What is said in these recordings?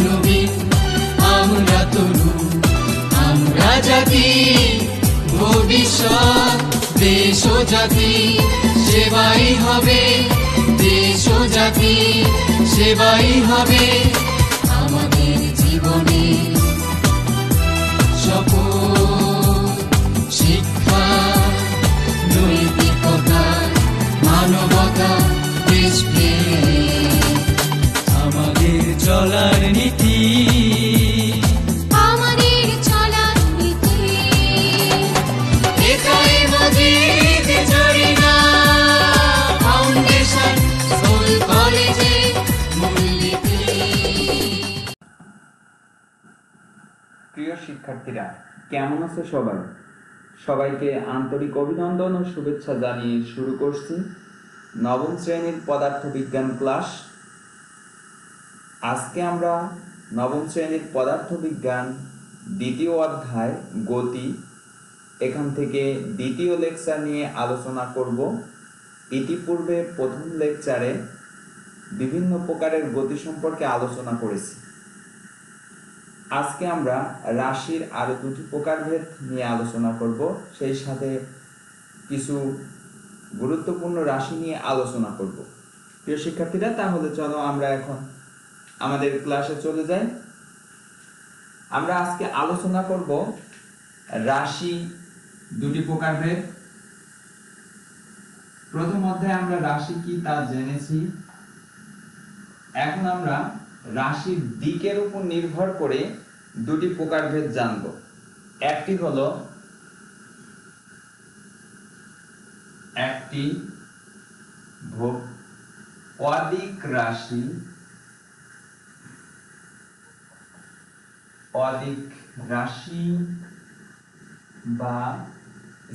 নবীন, আমরা তরুণ, আমরা জাতি, ভবিষ্যৎ দেশ ও জাতি সেবাই হবে, দেশ ও জাতি সেবাই হবে আমাদের জীবনে শপথ। শিক্ষা, নৈতিকতা, মানবতা, দেশপ্রেম আমাদের চলার নীতি, আমাদের চলার নীতি। একাই মজিদ জরিনা ফাউন্ডেশন স্কুল কলেজে মূলনীতি। প্রিয় শিক্ষার্থীরা, কেমন আছে সবাই? সবাইকে আন্তরিক অভিনন্দন ও শুভেচ্ছা জানিয়ে শুরু করছি নবম শ্রেণীর পদার্থবিজ্ঞান ক্লাস। আজকে আমরা নবম শ্রেণীর পদার্থবিজ্ঞান দ্বিতীয় অধ্যায় গতি, এখান থেকে দ্বিতীয় লেকচার নিয়ে আলোচনা করব। ইতিপূর্বে প্রথম লেকচারে বিভিন্ন প্রকারের গতি সম্পর্কে আলোচনা করেছি। আজকে আমরা রাশির আরো দুটি প্রকারভেদ নিয়ে আলোচনা করব, সেই সাথে কিছু গুরুত্বপূর্ণ রাশি নিয়ে আলোচনা করব। প্রিয় শিক্ষার্থীরা, তাহলে চলো আমরা এখন আমাদের ক্লাসে চলে যাই। আমরা আজকে আলোচনা করব রাশি দুটি প্রকারভেদ। প্রথম অধ্যায়ে আমরা রাশি কি তা জেনেছি। এখন আমরা রাশির দিকের উপর নির্ভর করে দুটি প্রকারভেদ জানব। একটি হলো অদিক রাশি, অদিক রাশি বা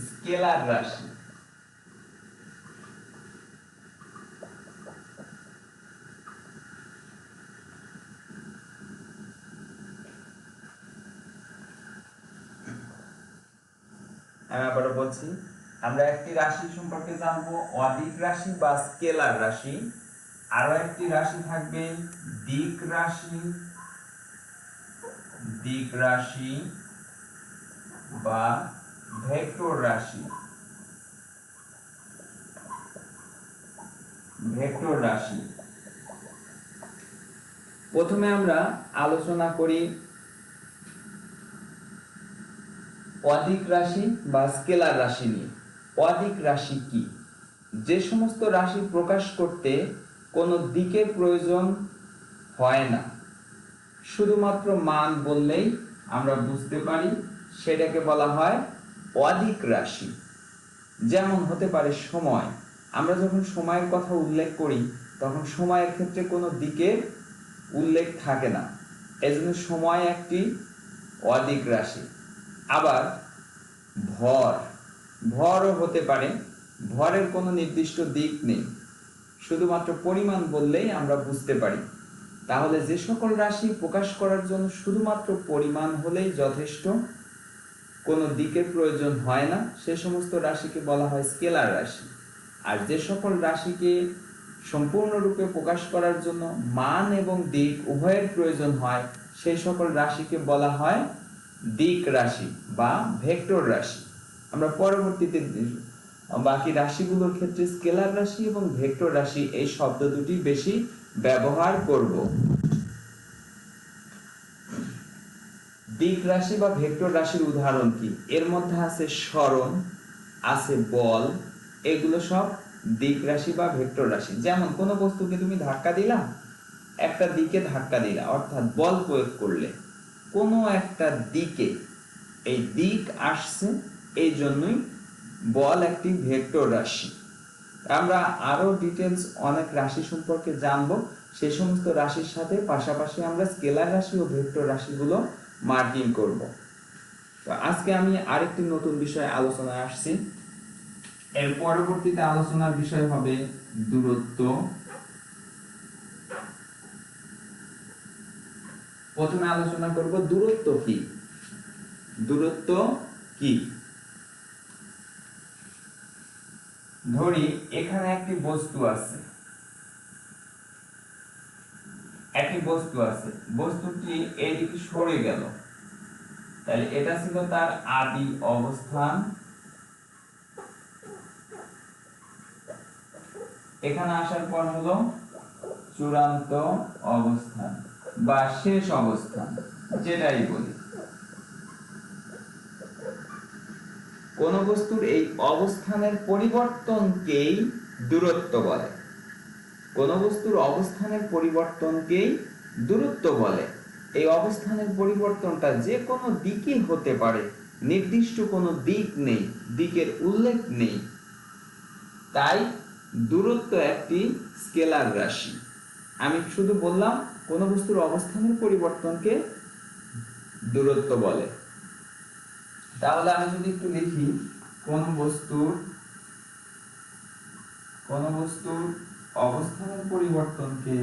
স্কেলার রাশি। আমি আবারও বলছি, আমরা একটি রাশি সম্পর্কে জানবো অদিক রাশি বা স্কেলার রাশি, আরো একটি রাশি থাকবে দিক রাশি, দিক রাশি বা ভেক্টর রাশি, ভেক্টর রাশি। প্রথমে আমরা আলোচনা করি অদিক রাশি বা স্কেলার রাশি নিয়ে। অদিক রাশি কি? যে সমস্ত রাশি প্রকাশ করতে কোনো দিকের প্রয়োজন হয় না, শুধুমাত্র মান বললেই আমরা বুঝতে পারি, সেটাকে বলা হয় অদিক রাশি। যেমন হতে পারে সময়। আমরা যখন সময়ের কথা উল্লেখ করি তখন সময়ের ক্ষেত্রে কোনো দিকের উল্লেখ থাকে না, এজন্য সময় একটি অদিক রাশি। আবার ভর, ভরও হতে পারে। ভরের কোনো নির্দিষ্ট দিক নেই, শুধুমাত্র পরিমাণ বললেই আমরা বুঝতে পারি। তাহলে যে সকল রাশি প্রকাশ করার জন্য শুধুমাত্র পরিমাণ হলেই যথেষ্ট, কোনো দিকের প্রয়োজন হয় না, সে সমস্ত রাশিকে বলা হয় স্কেলার রাশি। আর যে সকল রাশিকে সম্পূর্ণরূপে প্রকাশ করার জন্য মান এবং দিক উভয়ের প্রয়োজন হয়, সেই সকল রাশিকে বলা হয় দিক রাশি বা ভেক্টর রাশি। আমরা পরবর্তীতে বাকি রাশিগুলোর ক্ষেত্রে স্কেলার রাশি এবং ভেক্টর রাশি এই শব্দ দুটি বেশি ব্যবহার করব। দিক রাশি বা ভেক্টর রাশির উদাহরণ কি? এর মধ্যে আছে সরণ, আছে বল, এগুলো সব দিক রাশি বা ভেক্টর রাশি। যেমন কোনো বস্তুকে তুমি ধাক্কা দিলা, একটা দিকে ধাক্কা দিলা, অর্থাৎ বল প্রয়োগ করলে কোনো একটা দিকে এই দিক আসছে, এই জন্যই বল একটি ভেক্টর রাশি। আমরা আরো ডিটেইলস অনেক রাশি সম্পর্কে জানবো, সেই সমস্ত রাশির সাথে পাশাপাশি আমরা স্কেলার রাশি ও ভেক্টর রাশিগুলো মার্কিং করব। তো আজকে আমি আরেকটি নতুন বিষয়ে আলোচনায় আসছি। এর পরবর্তীতে আলোচনার বিষয় হবে দূরত্ব। প্রথমে আলোচনা করব দূরত্ব কি। দূরত্ব কি? ধরি এখানে একটি বস্তু আছে, একটি বস্তু আছে, বস্তুটি এইদিকে সরে গেল, তাহলে এটা ছিল তার আদি অবস্থান, এখানে আসার পর হলো চূড়ান্ত অবস্থান বা শেষ অবস্থান, যেটাই বলি। কোন বস্তুর এই অবস্থানের পরিবর্তনকেই দূরত্ব বলে। কোন বস্তুর অবস্থানের পরিবর্তনকেই দূরত্ব বলে। এই অবস্থানের পরিবর্তনটা যে কোনো দিকে হতে পারে, নির্দিষ্ট কোনো দিক নেই, দিকের উল্লেখ নেই, তাই দূরত্ব একটি স্কেলার রাশি। আমি শুধু বললাম কোন বস্তুর অবস্থানের পরিবর্তনকে দূরত্ব বলে। তাহলে আমি যদি একটু লিখি, কোন বস্তুর অবস্থানের পরিবর্তনকে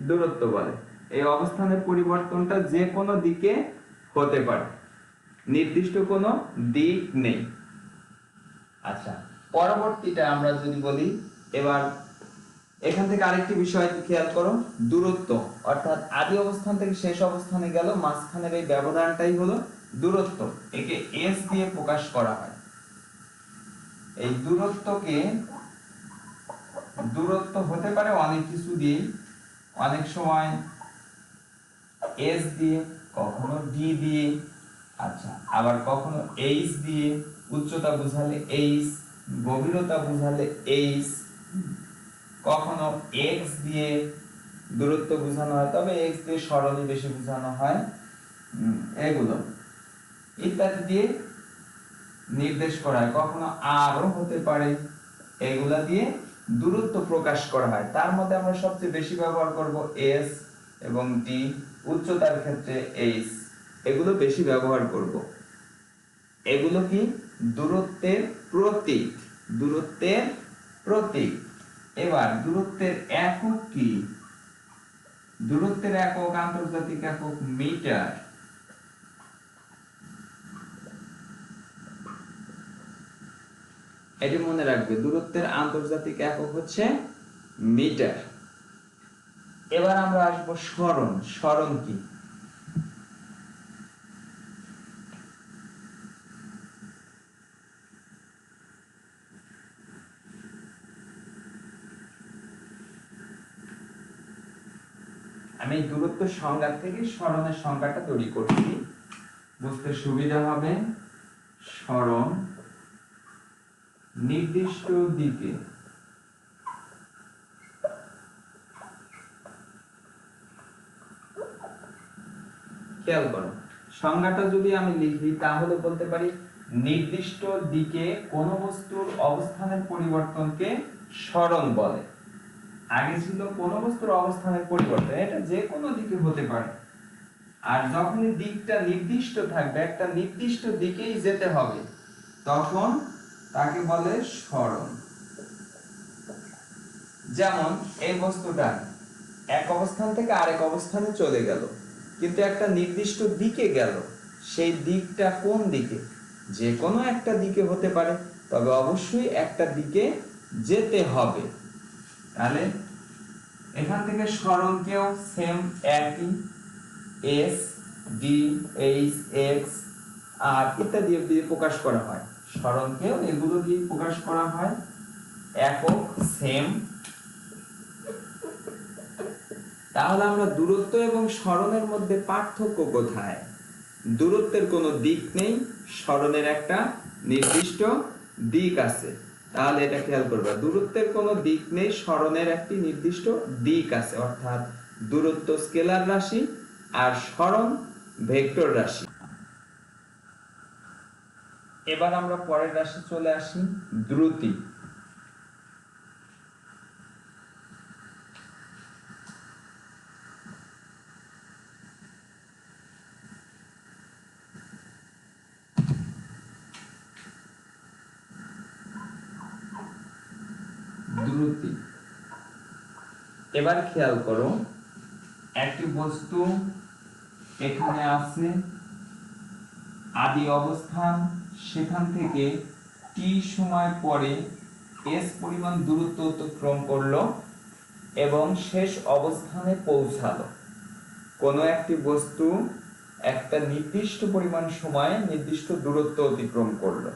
দূরত্ব বলে। এই অবস্থানের পরিবর্তনটা যে কোনো দিকে হতে পারে, নির্দিষ্ট কোনো দিক নেই। আচ্ছা, পরবর্তীটা আমরা যদি বলি, এবার এখান থেকে আরেকটি বিষয় খেয়াল করো, দূরত্ব অর্থাৎ আদি অবস্থান থেকে শেষ অবস্থানে গেল, মাঝখানের এই ব্যবধানটাই হলো দূরত্ব। একে এস দিয়ে প্রকাশ করা হয়। এই দূরত্ব হতে পারে অনেক কিছু দিয়ে, অনেক সময় এস দিয়ে, কখনো ডি দিয়ে, আচ্ছা আবার কখনো এইচ দিয়ে, উচ্চতা বোঝালে এইচ, গভীরতা বোঝালে এইচ, কখনো এক্স দিয়ে দূরত্ব বোঝানো হয়, তবে এক্স দিয়ে সরলই বেশি বোঝানো হয়, এগুলো ইত্যাদি দিয়ে নির্দেশ করা হয়। কখনো আরও হতে পারে, এগুলা দিয়ে দূরত্ব প্রকাশ করা হয়। তার মধ্যে আমরা সবচেয়ে বেশি ব্যবহার করব এস এবং ডি, উচ্চতার ক্ষেত্রে এইচ, এগুলো বেশি ব্যবহার করব। এগুলো কি? দূরত্বের প্রতীক। এবার দূরত্বের একক কি? দূরত্বের একক, আন্তর্জাতিক একক মিটার। এটি মনে রাখবে, দূরত্বের আন্তর্জাতিক একক হচ্ছে মিটার। এবার আমরা আসবো সরণ কি? আমি দূরত্ব সংজ্ঞা থেকে সরণের সংজ্ঞাটা তৈরি করছি, বুঝতে সুবিধা হবে। সরণ নির্দিষ্ট দিকে খেয়াল করো, সংজ্ঞাটা যদি আমি লিখি তাহলে বলতে পারি নির্দিষ্ট দিকে কোন বস্তুর অবস্থানের পরিবর্তনকে সরণ বলে। আগে ছিল কোন বস্তুর অবস্থানের পরিবর্তন, এটা যে কোনো দিকে হতে পারে, আর যখনই দিকটা নির্দিষ্ট থাকবে, একটা নির্দিষ্ট দিকেই যেতে হবে, তখন তাকে বলে সরণ। যেমন এই বস্তুটা এক অবস্থান থেকে আরেক অবস্থানে চলে গেল, কিন্তু একটা নির্দিষ্ট দিকে গেল, সেই দিকটা কোন দিকে? যে কোনো একটা দিকে হতে পারে, তবে অবশ্যই একটা দিকে যেতে হবে। তাহলে এখান থেকে সরণকেও সেম একই, এস ডি এইচ এক্স আর ইত্যাদি দিয়ে প্রকাশ করা হয়। সরণকেও এগুলো দিয়ে প্রকাশ করা হয়, একক সেম। তাহলে আমরা দূরত্ব এবং সরণের মধ্যে পার্থক্য কোথায়? দূরত্বের কোনো দিক নেই, সরণের একটা নির্দিষ্ট দিক আছে। তাহলে এটা খেয়াল করবে, দূরত্বের কোনো দিক নেই, সরণের একটি নির্দিষ্ট দিক আছে, অর্থাৎ দূরত্ব স্কেলার রাশি আর সরণ ভেক্টর রাশি। এবার আমরা পরের রাশি চলে আসি, দ্রুতি। এবার খেয়াল করো, একটি বস্তু এখানে আছে আদি অবস্থান, সেখান থেকে টি সময় পরে এস পরিমাণ দূরত্ব অতিক্রম করলো এবং শেষ অবস্থানে পৌঁছালো। কোনো একটি বস্তু একটা নির্দিষ্ট পরিমাণ সময়ে নির্দিষ্ট দূরত্ব অতিক্রম করলো।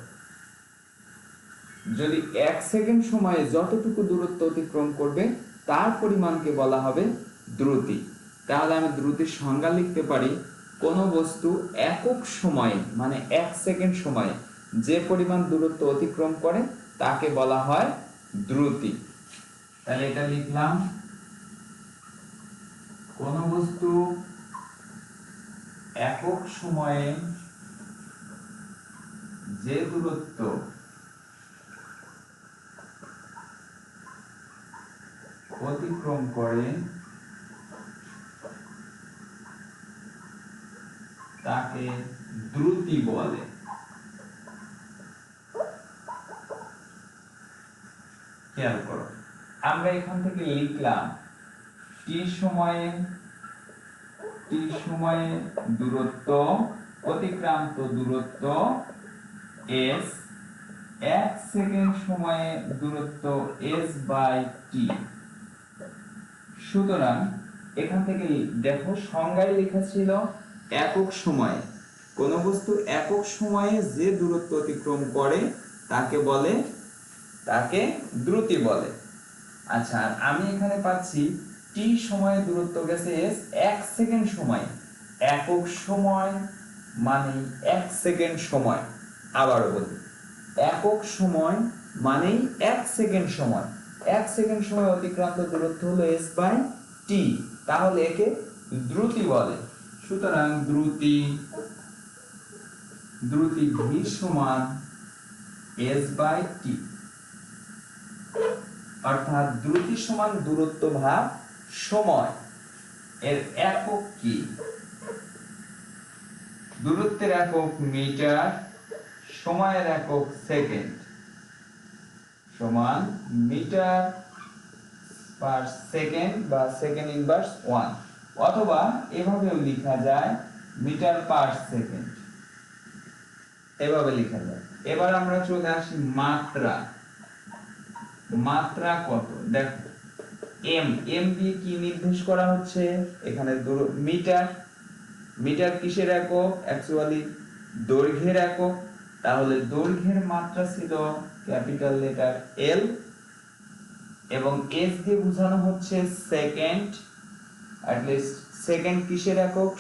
যদি 1 সেকেন্ড সময়ে যতটুকু দূরত্ব অতিক্রম করবে তার পরিমাণকে বলা হবে দ্রুতি। তাহলে আমি দ্রুতির সংজ্ঞা লিখতে পারি, কোনো বস্তু একক সময়ে মানে 1 সেকেন্ড সময়ে যে পরিমাণ দূরত্ব অতিক্রম করে তাকে বলা হয় দ্রুতি। তাহলে এটা লিখলাম, কোনো বস্তু একক সময়ে যে দূরত্ব অতিক্রম করে তাকে দ্রুতি বলে। খেয়াল করো, আমরা এখান থেকে লিখলাম টি সময়ে দূরত্ব, অতিক্রান্ত দূরত্ব s, 1 সেকেন্ড সময়ে দূরত্ব s বাই টি। সুতরাং এখান থেকে দেখো সংজ্ঞায় লেখা ছিল একক সময়ে, কোন বস্তু একক সময়ে যে দূরত্ব অতিক্রম করে তাকে দ্রুতি বলে। আচ্ছা, আর আমি এখানে পাচ্ছি টি সময়ে দূরত্ব গেছে s 1 সেকেন্ড সময়, একক সময় মানে 1 সেকেন্ড সময়। আবারও বলি, একক সময় মানে 1 সেকেন্ড সময়, 1 সেকেন্ড সময় অতিক্রান্ত দূরত্ব হলো s বাই টি, তাহলে একে দ্রুতি বলে। সুতরাং দ্রুতি v সমান s বাই টি, অর্থাৎ দ্রুতি সমান দূরত্ব ভাগ সময়। এর একক কি? দূরত্বের একক মিটার, সময়ের একক সেকেন্ড, সমান মিটার পার সেকেন্ড বা সেকেন্ড ইনভার্স 1, অথবা এভাবেও লেখা যায় মিটার পার সেকেন্ড, এভাবে লেখা যায়। এবার আমরা চলে আসি মাত্রা কত দেখো, এম দিয়ে কি নির্দেশ করা হচ্ছে এখানে? মিটার কিসের একক? অ্যাকচুয়ালি দৈর্ঘ্যের একক। তাহলে দৈর্ঘ্যের মাত্রা ছিল ক্যাপিটাল লেটার এল, এবং এস দিয়ে বোঝানো হচ্ছে সেকেন্ড। অ্যাটলিস্ট সেকেন্ড কিসের একক?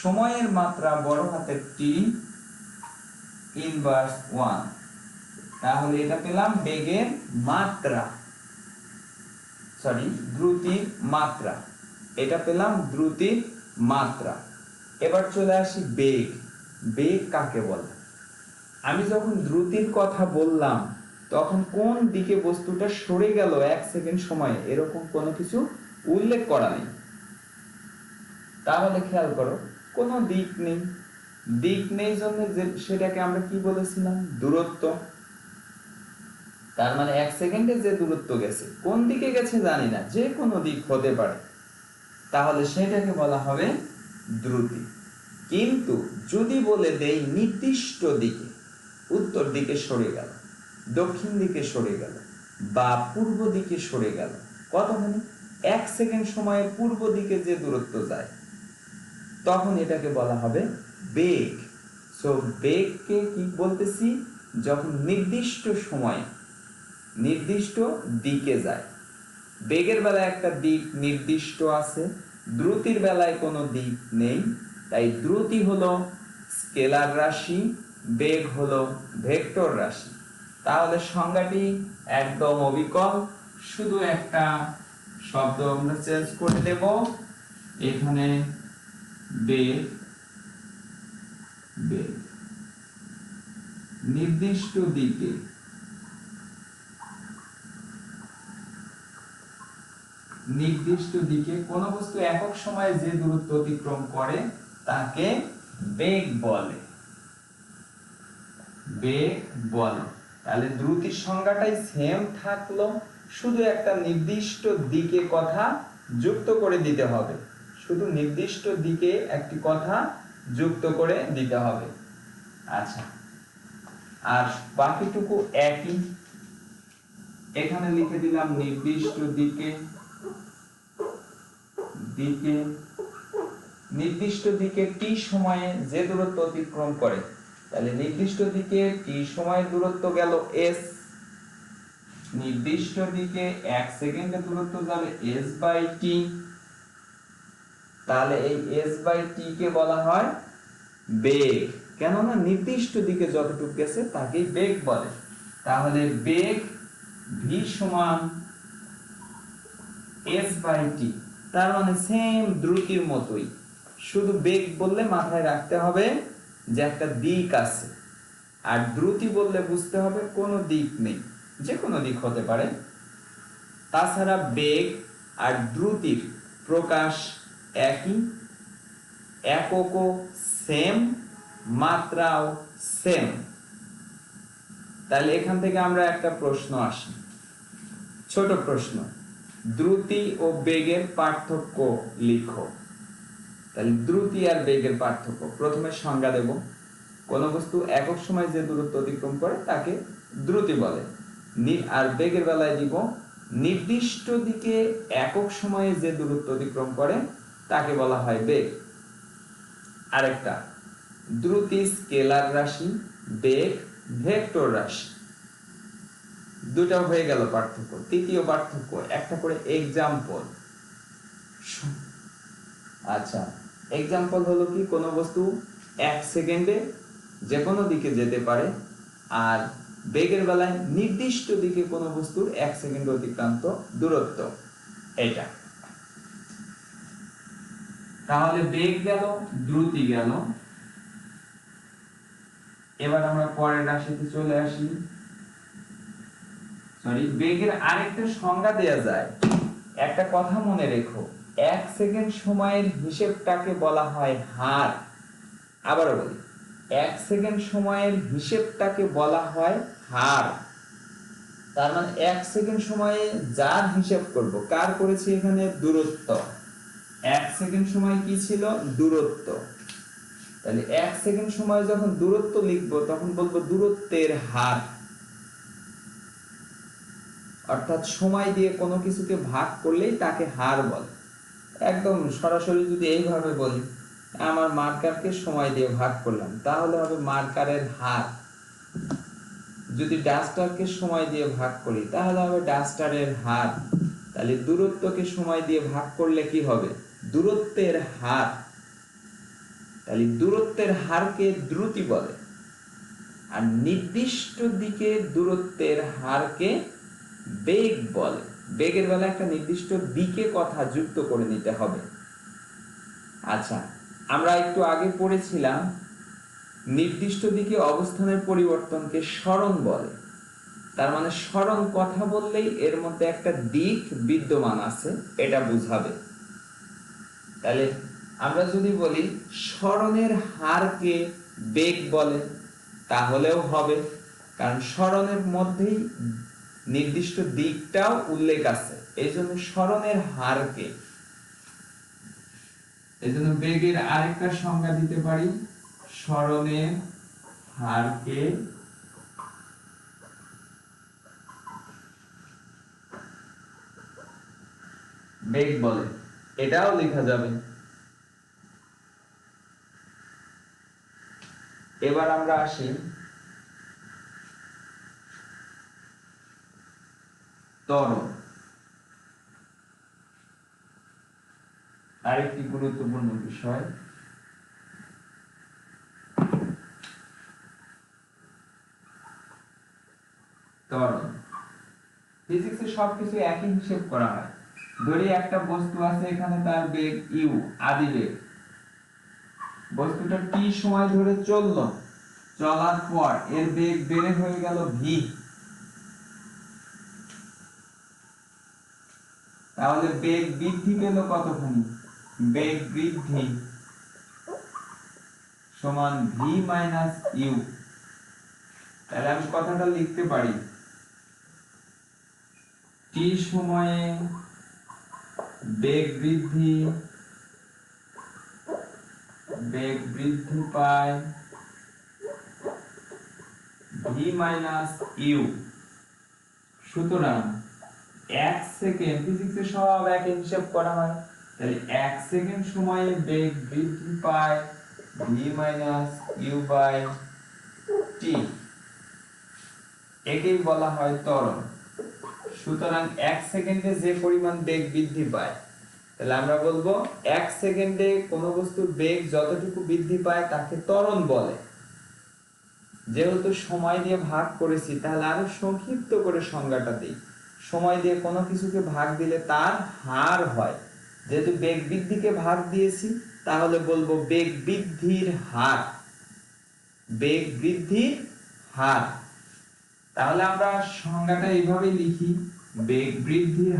সময়ের মাত্রা বড় হাতের টি ইনভার্স 1। তাহলে এটা পেলাম বেগের মাত্রা, দ্রুতির মাত্রা। এটা পেলাম দ্রুতির মাত্রা। এবার চলে আসি বেগ কাকে বলে? আমি যখন দ্রুতির কথা বললাম তখন কোন দিকে বস্তুটা সরে গেল 1 সেকেন্ড সময়ে এরকম কোনো কিছু উল্লেখ করা নেই। তাহলে খেয়াল করো, কোনো দিক নেই জন্য সেটাকে আমরা কি বলেছিলাম? দূরত্ব। তার মানে 1 সেকেন্ডে যে দূরত্ব গেছে, কোন দিকে গেছে জানি না, যে কোনো দিক হতে পারে, তাহলে সেটাকে বলা হবে দ্রুতি। কিন্তু যদি বলে দেই নির্দিষ্ট দিকে, উত্তর দিকে সরে গেল, দক্ষিণ দিকে সরে গেল বা পূর্ব দিকে সরে গেল, কতখানি? 1 সেকেন্ড সময়ে পূর্ব দিকে যে দূরত্ব যায়, তখন এটাকে বলা হবে বেগ। সো বেগকে কি বলতেছি? যখন নির্দিষ্ট সময়ে নির্দিষ্ট দিকে যায়। বেগের বেলায় একটা দিক নির্দিষ্ট আছে, দ্রুতির বেলায় কোনো দিক নেই। তাই দ্রুতি হলো স্কেলার রাশি, বেগ হলো ভেক্টর রাশি। তাহলে সংজ্ঞাটি একদম অবিকল, শুধু একটা শব্দ আমরা চেঞ্জ করে দেব। এখানে বেগ নির্দিষ্ট দিকে কোন বস্তু একক সময়ে যে দূরত্ব অতিক্রম করে তাকে বেগ বলে। তাহলে দ্রুতির সংজ্ঞাটাই সেম থাকলো, শুধু একটা নির্দিষ্ট দিকে কথা যুক্ত করে দিতে হবে। শুধু নির্দিষ্ট দিকে একটি কথা যুক্ত করে দিতে হবে। আচ্ছা, আর বাকিটুকু একই, এখানে লিখে দিলাম নির্দিষ্ট দিকে, নির্দিষ্ট দিকে টি সময়ে যে দূরত্ব অতিক্রম করে, তাহলে নির্দিষ্ট দিকে টি সময়ের দূরত্ব গেল s, নির্দিষ্ট দিকে 1 সেকেন্ডের দূরত্ব যাবে s বাই t, তাহলে এই s বাই t কে বলা হয় বেগ, কেননা নির্দিষ্ট দিকে যতটুকু গেছে তাকেই বেগ বলে। তাহলে বেগ v সমান s বাই t, তার মানে সেম দ্রুতির মতোই, শুধু বেগ বললে মাথায় রাখতে হবে যে একটা দিক আছে, আর দ্রুতি বললে বুঝতে হবে কোনো দিক নেই, যে কোনো দিক হতে পারে। তাছাড়া বেগ আর দ্রুতির প্রকাশ একই, এককও সেম, মাত্রাও সেম। তাহলে এখান থেকে আমরা একটা প্রশ্ন আসি, ছোট প্রশ্ন, দ্রুতি ও বেগের পার্থক্য লিখো। তাহলে দ্রুতি আর বেগের পার্থক্য, প্রথমে সংজ্ঞা দেব। কোন বস্তু একক সময় যে দূরত্ব অতিক্রম করে তাকে দ্রুতি বলে, আর বেগের বেলায় দিব নির্দিষ্ট দিকে একক সময়ে যে দূরত্ব অতিক্রম করে তাকে বলা হয় বেগ। আরেকটা, দ্রুতি স্কেলার রাশি, বেগ ভেক্টর রাশি, দুটো হয়ে গেল পার্থক্য। তৃতীয় পার্থক্য, একটা করে এক্সাম্পল। আচ্ছা, এক্সাম্পল হলো কি, কোন বস্তু 1 সেকেন্ডে যে কোনো দিকে যেতে পারে, আর বেগের বেলায় নির্দিষ্ট দিকে কোন বস্তুর 1 সেকেন্ডে অতিক্রান্ত দূরত্ব, এটা। তাহলে বেগ গেল, দ্রুতি গেল। এবার আমরা পরের রাশিতে চলে আসি। বেগের আরেকটা সংজ্ঞা দেয়া যায়, একটা কথা মনে রেখো, 1 সেকেন্ড সময়ের হিসেবটাকে বলা হয় হার। আবারও বলি, 1 সেকেন্ড সময়ের হিসেবটাকে বলা হয় হার। তার মানে 1 সেকেন্ড সময়ে যার হিসেব করব, কার করেছি এখানে, দূরত্ব। 1 সেকেন্ড সময় কি ছিল, দূরত্ব। তাহলে 1 সেকেন্ড সময় যখন দূরত্ব লিখবো তখন বলবো দূরত্বের হার, অর্থাৎ সময় দিয়ে কোনো কিছুকে ভাগ করলেই তাকে হার বলে। একদম সরাসরি যদি এইভাবে বলি, আমার মার্কারকে সময় দিয়ে ভাগ করলাম, তাহলে হবে মার্কারের হার। যদি ডাস্টারকে সময় দিয়ে ভাগ করি তাহলে হবে ডাস্টারের হার। তাহলে দূরত্বকে সময় দিয়ে ভাগ করলে কি হবে, দূরত্বের হার। তাহলে দূরত্বের হারকে দ্রুতি বলে, আর নির্দিষ্ট দিকে দূরত্বের হারকে বেগ বলে। বেগের বেলা একটা নির্দিষ্ট দিকে কথা যুক্ত করে নিতে হবে। আচ্ছা, আমরা একটু আগে পড়েছিলাম নির্দিষ্ট দিকে অবস্থানের পরিবর্তনকে সরণ বলে। তার মানে সরণ কথা বললেই এর মধ্যে একটা দিক বিদ্যমান আছে, এটা বুঝাবে। তাহলে আমরা যদি বলি সরণের হারকে বেগ বলে, তাহলেও হবে, কারণ সরণের মধ্যেই নির্দিষ্ট দিকটাও উল্লেখ আছে, এই জন্য সরণের হারকে। এই জন্য বেগের আরেকটা সংজ্ঞা দিতে পারি, সরণের হারকে বেগ বলে, এটাও লেখা যাবে। এবার আমরা আসি ত্বরণ, আরেকটি গুরুত্বপূর্ণ বিষয়। ত্বরণ, ফিজিক্সে সবকিছু একই হিসেব করা হয়। ধরি একটা বস্তু আছে, এখানে তার বেগ ইউ, আদি বেগ। বস্তুটা টি সময় ধরে চললো, চলার পর এর বেগ বেড়ে হয়ে গেল ভি। তাহলে বেগ বৃদ্ধি পেল কতখানি, বেগ বৃদ্ধি সমান ভি মাইনাস ইউ। তাহলে আমি কথাটা লিখতে পারি, টি সময়ে বেগ বৃদ্ধি বেগ বৃদ্ধি পায় ভি মাইনাস ইউ। সুতরাং 1 সেকেন্ড, ফিজিক্সে সব একই হিসাব করা হয়, তাহলে 1 সেকেন্ড সময়ে বেগ বৃদ্ধি পায় V minus you by T, একেই বলা হয় ত্বরণ। সুতরাং 1 সেকেন্ডে যে পরিমাণ বেগ বৃদ্ধি পায়, তাহলে আমরা বলবো 1 সেকেন্ডে কোন বস্তুর বেগ যতটুকু বৃদ্ধি পায় তাকে ত্বরণ বলে। যেহেতু সময় দিয়ে ভাগ করেছি, তাহলে আরো সংক্ষিপ্ত করে সংজ্ঞাটা দিই। সময় দিয়ে কোনো কিছুকে ভাগ দিলে তার হার হয়। যেহেতু বেগ বৃদ্ধিকে ভাগ দিয়েছি, তাহলে বলবো বেগ বৃদ্ধির হার। বেগ বৃদ্ধির হার। তাহলে আমরা সংজ্ঞাটা এইভাবে লিখি, বেগ বৃদ্ধির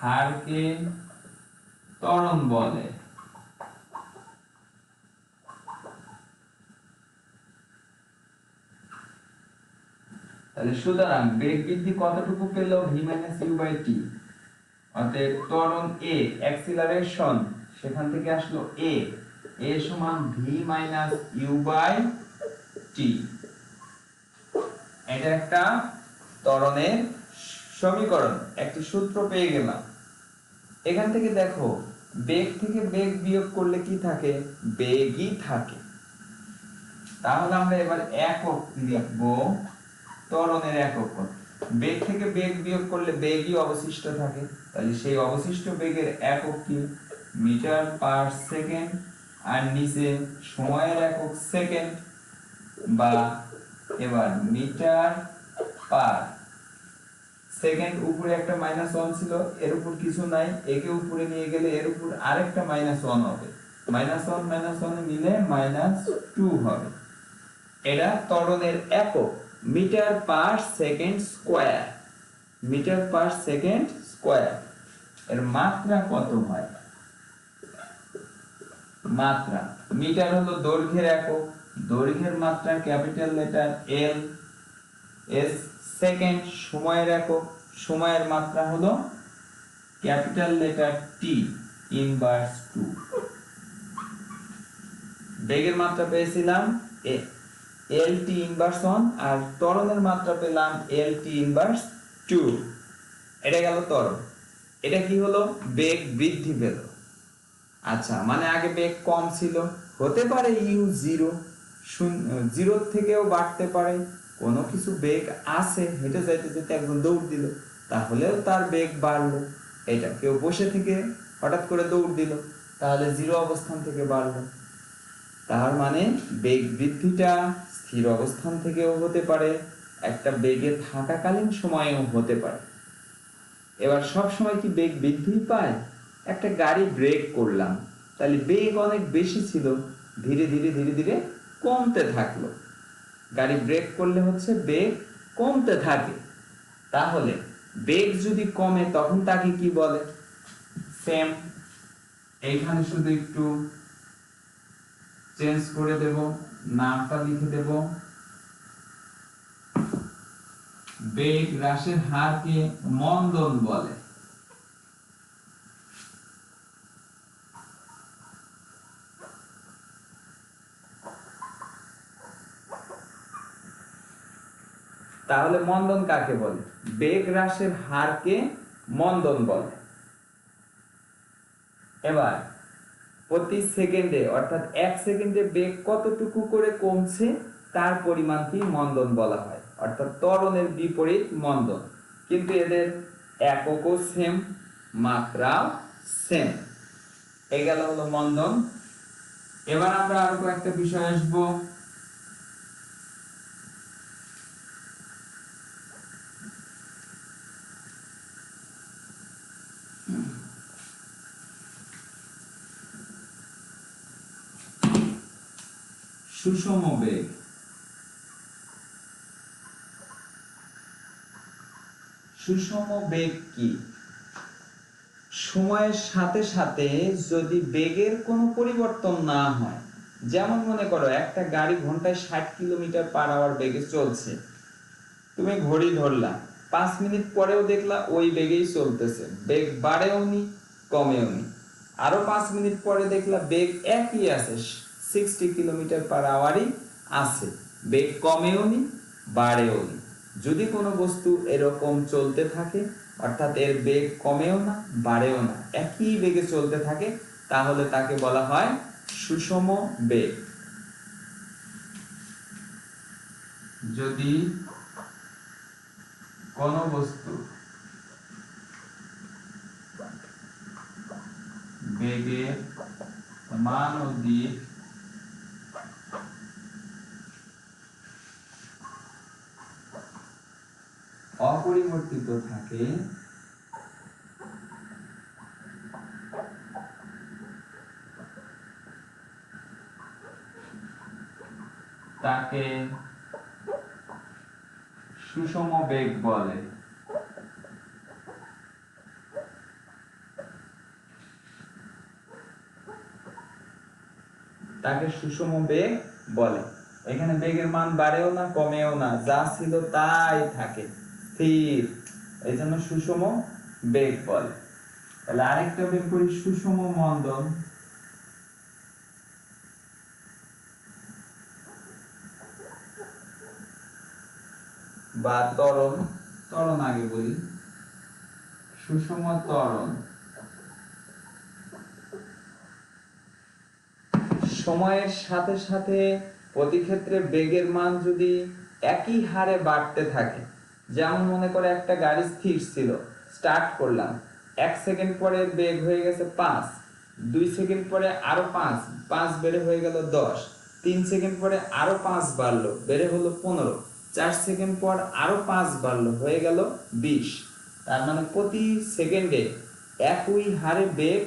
হারকে ত্বরণ বলে। তাহলে সুতরাং বেগ বৃদ্ধি কতটুকু পেল, v - u / t, অতএব ত্বরণ a, অ্যাক্সিলারেশন সেখান থেকে আসলো a সমান v - u / t। এটা একটা ত্বরণের সমীকরণ, একটি সূত্র পেয়ে গেলাম। এখান থেকে দেখো, বেগ থেকে বেগ বিয়োগ করলে কি থাকে, বেগই থাকে। তাহলে আমরা এবার একক লিখবো, ত্বরণের একক কত। বেগ থেকে বেগ বিয়োগ করলে বেগই অবশিষ্ট থাকে, তাহলে সেই অবশিষ্ট বেগের একক কি, মিটার পার সেকেন্ড, আর নিচে সময়ের একক সেকেন্ড, বা এবার মিটার পার সেকেন্ড। উপরে একটা -1 ছিল, এর উপর কিছু নাই, একে উপরে নিয়ে গেলে এর উপর আরেকটা -1 হবে, -1 মিলে -2 হবে। এটা ত্বরণের একক, metre per second square. Metre per second square. এর মাত্রা কত হয়, মাত্রা, মিটার হলো দৈর্ঘ্যের একক, দৈর্ঘ্যের মাত্রা ক্যাপিটাল লেটার এল, এস সেকেন্ড সময়ের একক, সময়ের মাত্রা হলো ক্যাপিটাল লেটার টি ইনভার্স 2। বেগের মাত্রা পেয়েছিলাম এল টি ইনভার্স 1, আর ত্বরণের মাত্রা পেলাম এল টি ইনভার্স 2। এটা গেল ত্বরণ। এটা কি হলো, বেগ বৃদ্ধি পেল। আচ্ছা, মানে আগে বেগ কম ছিল, হতে পারে ইউ 0, 0 থেকেও বাড়তে পারে। কোনো কিছু বেগ আছে, হেঁটে যাইতে যেতে একজন দৌড় দিল, তাহলেও তার বেগ বাড়লো। এটা কেউ বসে থেকে হঠাৎ করে দৌড় দিল, তাহলে 0 অবস্থান থেকে বাড়লো। তার মানে বেগ বৃদ্ধিটা স্থির অবস্থান থেকেও হতে পারে, একটা বেগে থাকাকালীন সময়েও হতে পারে। এবার সব সময় কি বেগ বৃদ্ধি পায়? একটা গাড়ি ব্রেক করলাম, তাহলে বেগ অনেক বেশি ছিল, ধীরে ধীরে ধীরে ধীরে কমতে থাকলো। গাড়ি ব্রেক করলে হচ্ছে বেগ কমতে থাকে। তাহলে বেগ যদি কমে তখন তাকে কি বলে? সেম, এইখানে শুধু একটু চেঞ্জ করে দেব, নামটা লিখে দেব। বেগ হ্রাসের হারকে মন্দন বলে। তাহলে মন্দন কাকে বলে? বেগ হ্রাসের হারকে মন্দন বলে। এবার প্রতি সেকেন্ডে অর্থাৎ 1 সেকেন্ডে বেগ কতটুকু করে কমছে তার পরিমাণকে মন্দন বলা হয়, অর্থাৎ ত্বরণের বিপরীত মন্দন। কিন্তু এদের এককও সেম, মাত্রাও সেম। এই গেল হলো মন্দন। এবার আমরা আরো কয়েকটা বিষয় আসবো। সুষম বেগ। সুষম বেগ কি? সময়ের সাথে সাথে যদি বেগের কোনো পরিবর্তন না হয়, যেমন মনে করো একটা গাড়ি ঘন্টায় 60 কিলোমিটার পার আওয়ার বেগে চলছে, তুমি ঘড়ি ধরলা, 5 মিনিট পরেও দেখলা ওই বেগেই চলতেছে, বেগ বাড়েও নি কমেও নি। আরো 5 মিনিট পরে দেখলা বেগ একই আছে, 60 কিলোমিটার/আওয়ারই আছে, বেগ কমেও নি বাড়েও নি। যদি কোনো বস্তু এরকম চলতে থাকে, অর্থাৎ এর বেগ কমেও না বাড়েও না, একই বেগে চলতে থাকে, তাহলে তাকে বলা হয় সুষম বেগ। যদি কোন বস্তু বেগের মান ও দিক অপরিবর্তিত থাকে, তাকে সুষম বেগ বলে। তাকে সুষম বেগ বলে। এখানে বেগের মান বাড়েও না কমেও না, যা ছিল তাই থাকে স্থির, এই জন্য সুষম বেগ বলে। তাহলে আরেকটা বের করি, সুষম মন্দন। বা ত্বরণ, ত্বরণ আগে বলি, সুষম ত্বরণ। সময়ের সাথে সাথে প্রতি ক্ষেত্রে বেগের মান যদি একই হারে বাড়তে থাকে, যেমন মনে করে একটা গাড়ি স্থির ছিল, স্টার্ট করলাম, 1 সেকেন্ড পরে বেগ হয়ে গেছে 5, 2 সেকেন্ড পরে আরো 5, 5 বেড়ে হয়ে গেল 10, 3 সেকেন্ড পরে আরো 5 বাড়লো, বেড়ে হলো 15, 4 সেকেন্ড পর আরো 5 বাড়লো, হয়ে গেল 20। তার মানে প্রতি সেকেন্ডে একই হারে বেগ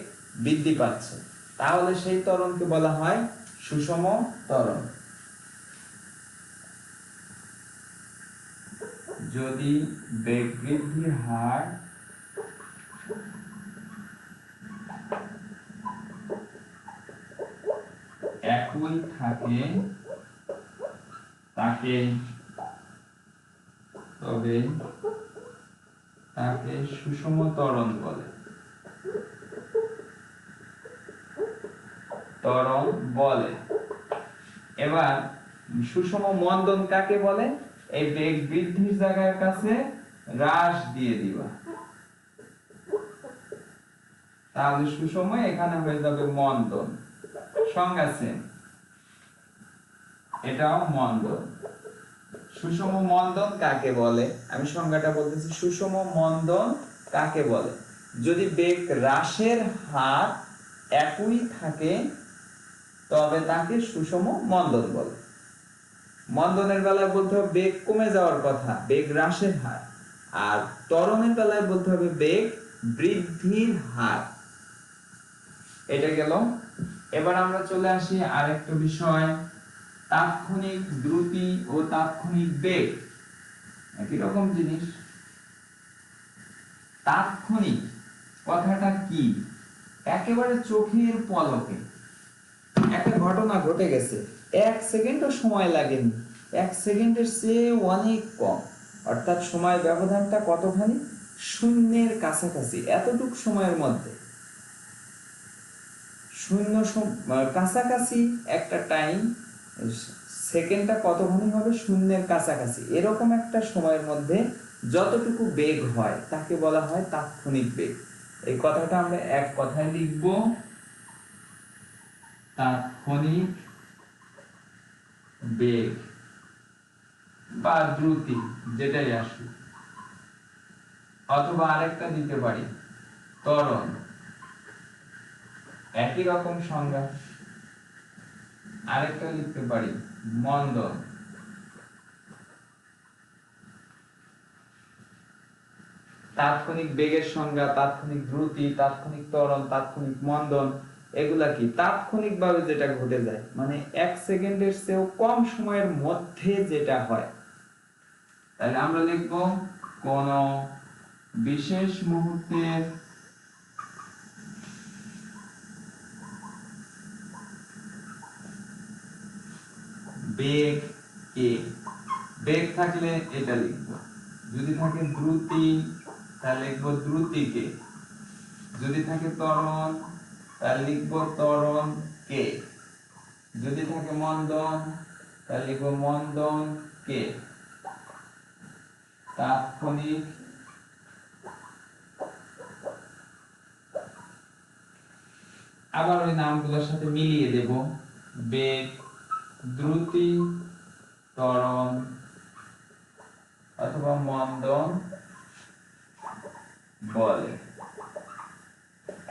বৃদ্ধি পাচ্ছে, তাহলে সেই ত্বরণকে বলা হয় সুষম ত্বরণ। যদি বেগ বৃদ্ধির হার একই থাকে, তবে তাকে সুষম ত্বরণ বলে। ত্বরণ বলে। এবার সুষম মন্দন কাকে বলে? এই বেগ বৃদ্ধির জায়গার কাছে হ্রাস দিয়ে দিবা, তাহলে সুষম এখানে হয়ে যাবে মন্দন। সংজ্ঞা সেম, এটাও মন্দন। সুষম মন্দন কাকে বলে? আমি সংজ্ঞাটা বলতেছি, সুষম মন্দন কাকে বলে? যদি বেগ হ্রাসের হার একই থাকে, তবে তাকে সুষম মন্দন বলে। মন্দনের বেলায় বলতে হবে বেগ কমে যাওয়ার কথা, বেগ হ্রাসের হার। আর ত্বরণের বেলায় বলতে হবে বেগ বৃদ্ধির হার। এটা গেল। এবার আমরা চলে আসি আরেকটা বিষয়, তাৎক্ষণিক দ্রুতি ও তাৎক্ষণিক বেগ। একই রকম জিনিস। তাৎক্ষণিক কথাটা কি? একেবারে চোখের পলকে একটা ঘটনা ঘটে গেছে, 1 সেকেন্ডও সময় লাগেনি, 1 সেকেন্ডের চেয়ে অনেক কম, অর্থাৎ সময় ব্যবধানটা কতখানি? শূন্যের কাছাকাছি। এতটুকু সময়ের মধ্যে শূন্য কাছাকাছি একটা টাইম, সেকেন্ডটা কতখানি হবে? শূন্যের কাছাকাছি। এরকম একটা সময়ের মধ্যে যতটুকু বেগ হয় তাকে বলা হয় তাৎক্ষণিক বেগ। এই কথাটা আমরা এক কথায় লিখব, তাৎক্ষণিক বেগ বা দ্রুতি, যেটাই আসুক। অথবা আরেকটা দিতে পারি, ত্বরণ। একই রকম সংজ্ঞা। আরেকটা লিখতে পারি, মন্দন। তাৎক্ষণিক বেগের সংজ্ঞা, তাৎক্ষণিক দ্রুতি, তাৎক্ষণিক ত্বরণ, তাৎক্ষণিক মন্দন, এগুলা কি? তাৎক্ষণিক ভাবে যেটা ঘটে যায়, মানে 1 সেকেন্ডের চেয়েও কম সময়ের মধ্যে যেটা হয়। তাহলে আমরা লিখব, কোন বিশেষ মুহূর্তের বেগ কে। বেগ থাকলে এটা লিখব, যদি থাকে দ্রুতি তাহলে লিখবো দ্রুতিকে, যদি থাকে ত্বরণ তাহলে লিখবো ত্বরণ কে, যদি থাকে মন্দন তাহলে লিখবো মন্দন কে, তাৎক্ষণিক আবার ওই নামগুলোর সাথে মিলিয়ে দেব, বেগ, দ্রুতি, ত্বরণ অথবা মন্দন বলে।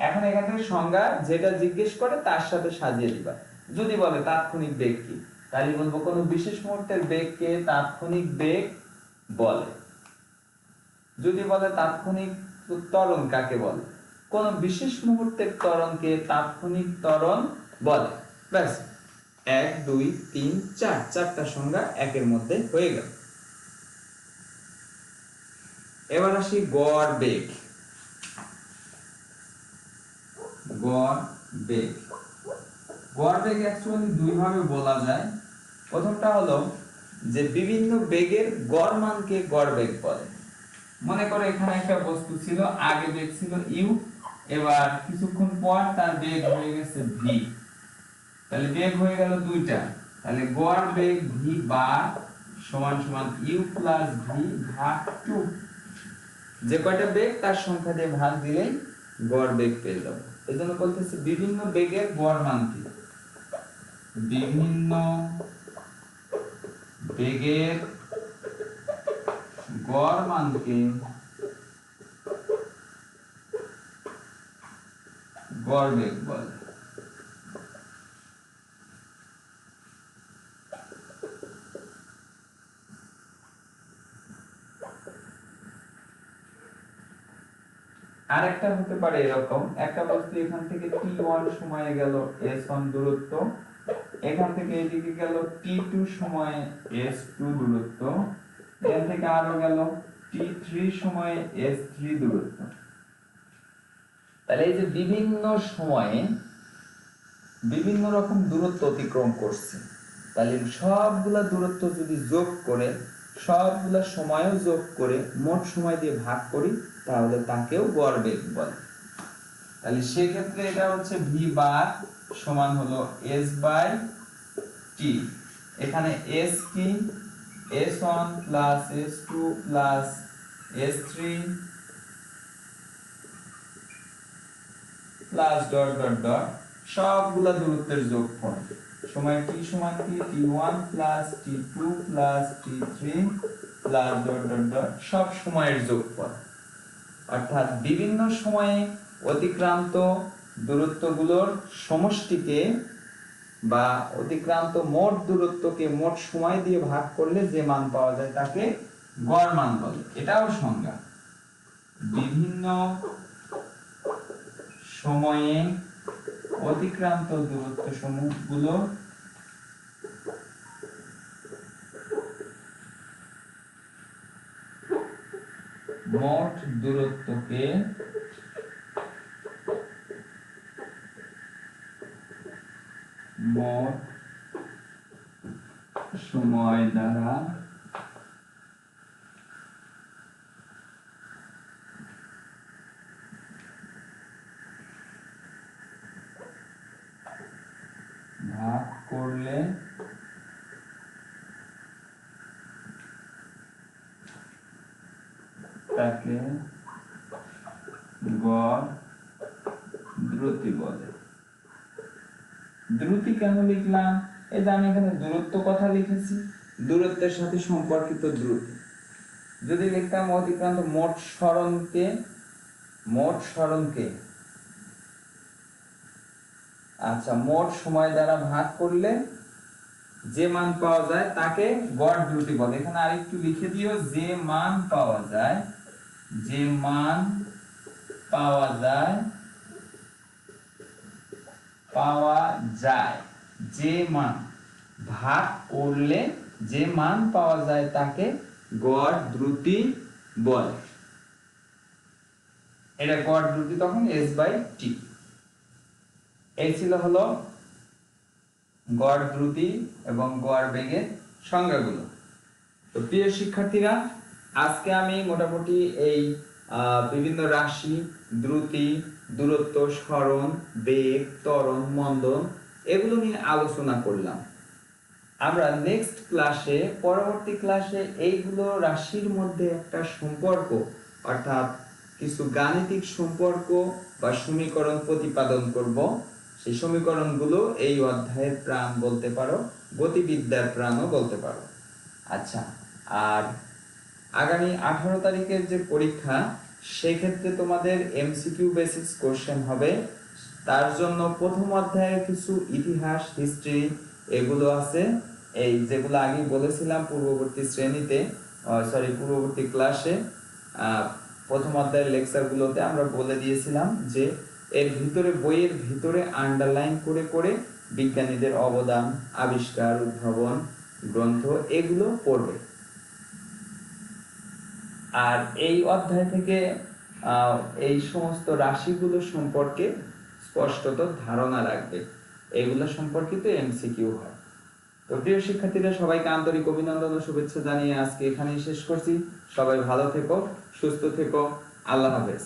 এখন এখান থেকে সংজ্ঞা যেটা জিজ্ঞেস করে তার সাথে সাজিয়ে দিবা। যদি বলে তাৎক্ষণিক বেগ কি, তাহলে বলবো কোন বিশেষ মুহূর্তের বেগকে তাৎক্ষণিক বেগ বলে। যদি বলে তাৎক্ষণিক ত্বরণ কাকে বলে, কোন বিশেষ মুহূর্তের ত্বরণকে তাৎক্ষণিক ত্বরণ বলে। ব্যাস 1 2 3 4 চারটা সংজ্ঞা একের মধ্যে হয়ে গেল। এবার আসি গড় বেগ। গড় বেগ, গড় বেগ অ্যাকচুয়ালি দুই ভাবে বলা যায়। প্রথমটা হলো যে বিভিন্ন বেগের গড় মানকে গড় বেগ বলে। মনে করো এখানে একটা বস্তু ছিল, আগে বেগ ছিল ইউ, এবার কিছুক্ষণ পর তার বেগ হয়ে গেছে ভি, তাহলে বেগ হয়ে গেল দুইটা, তাহলে গড় বেগ ভি বার সমান সমান ইউ প্লাস ভি ভাগ 2। যে কয়টা বেগ তার সংখ্যা দিয়ে ভাগ দিলেই গড় বেগ পেয়ে যাব। এজন্য বলতেছি বিভিন্ন বেগের গড় মান কি, বিভিন্ন বেগের গড় মানকে গড় বেগ বলে। আরেকটা হতে পারে এরকম, একটা বস্তু এখান থেকে t1 সময়ে গেল s1 দূরত্ব, এখান থেকে এদিকে গেল t2 সময়ে s2 দূরত্ব, এখান থেকে আরো গেল t3 সময়ে s3 দূরত্ব। তাহলে এই যে বিভিন্ন সময়ে বিভিন্ন রকম দূরত্ব অতিক্রম করছে, তাহলে সবগুলা দূরত্ব যদি যোগ করে সবগুলা সময়ও যোগ করে মোট সময় দিয়ে ভাগ করি তাহলে তাকেও গড় বেগ বলে। তাহলে সেক্ষেত্রে এটা হচ্ছে v বার সমান হলো s বাই t। এখানে s কি, s1 plus s2 plus s3 plus dot dot dot সবগুলা দূরত্বের যোগফল। সময় t সমান কি, t1 plus t2 plus t3 plus dot dot dot সব সময়ের যোগফল। অর্থাৎ বিভিন্ন সময়ে অতিক্রান্ত দূরত্বগুলোর সমষ্টিকে বা অতিক্রান্ত মোট দূরত্বকে মোট সময় দিয়ে ভাগ করলে যে মান পাওয়া যায় তাকে গড় মান বলে। এটাও সংজ্ঞা, বিভিন্ন সময়ে অতিক্রান্ত দূরত্ব সমূহগুলো মোট দূরত্বকে মোট সময় দ্বারা ভাগ করলে তাকে গড় দ্রুতি বলে। দ্রুতি কেন লিখলাম, এই যে আমি এখানে দূরত্ব কথা লিখেছি, দূরত্বের সাথে সম্পর্কিত দ্রুতি। যদি লিখতাম অতিক্রান্ত মোট সরণকে আচ্ছা মোট সময় দ্বারা ভাগ করলে যে মান পাওয়া যায় তাকে গড় দ্রুতি বলে। এখানে আরেকটু লিখে দিও, যে মান পাওয়া যায় যে মান ভাগ করলে যে মান পাওয়া যায় তাকে গড় দ্রুতি বলে। এটা গড় দ্রুতি তখন s বাই t। এই ছিল হলো গড় দ্রুতি এবং গড় বেগের সংজ্ঞাগুলো। তো প্রিয় শিক্ষার্থীরা, আজকে আমি মোটামুটি এই বিভিন্ন রাশি, দ্রুতি, দূরত্ব, সরণ, বেগ, ত্বরণ, মন্দন এগুলো নিয়ে আলোচনা করলাম। আমরা নেক্সট ক্লাসে, পরবর্তী ক্লাসে এইগুলো রাশির মধ্যে একটা সম্পর্ক অর্থাৎ কিছু গাণিতিক সম্পর্ক বা সমীকরণ প্রতিপাদন করব। সেই সমীকরণগুলো এই অধ্যায়ের প্রাণ বলতে পারো, গতিবিদ্যার প্রাণও বলতে পারো। আচ্ছা, আর আগামী 18 তারিখের যে পরীক্ষা, সেক্ষেত্রে তোমাদের এমসিকিউ বেসিস কোশ্চেন হবে। তার জন্য প্রথম অধ্যায়ের কিছু ইতিহাস, হিস্ট্রি এগুলো আছে, এই যেগুলো আগে বলেছিলাম পূর্ববর্তী শ্রেণীতে, পূর্ববর্তী ক্লাসে প্রথম অধ্যায়ের লেকচারগুলোতে আমরা বলে দিয়েছিলাম যে এর ভিতরে, বইয়ের ভিতরে আন্ডারলাইন করে করে বিজ্ঞানীদের অবদান, আবিষ্কার, উদ্ভাবন, গ্রন্থ এগুলো পড়বে। আর এই অধ্যায় থেকে এই সমস্ত রাশিগুলো সম্পর্কে স্পষ্টত ধারণা রাখবে, এগুলো সম্পর্কিত এমসিকিউ হয়। তো প্রিয় শিক্ষার্থীরা, সবাইকে আন্তরিক অভিনন্দন ও শুভেচ্ছা জানিয়ে আজকে এখানেই শেষ করছি। সবাই ভালো থেকো, সুস্থ থেকো, আল্লাহ হাফেজ।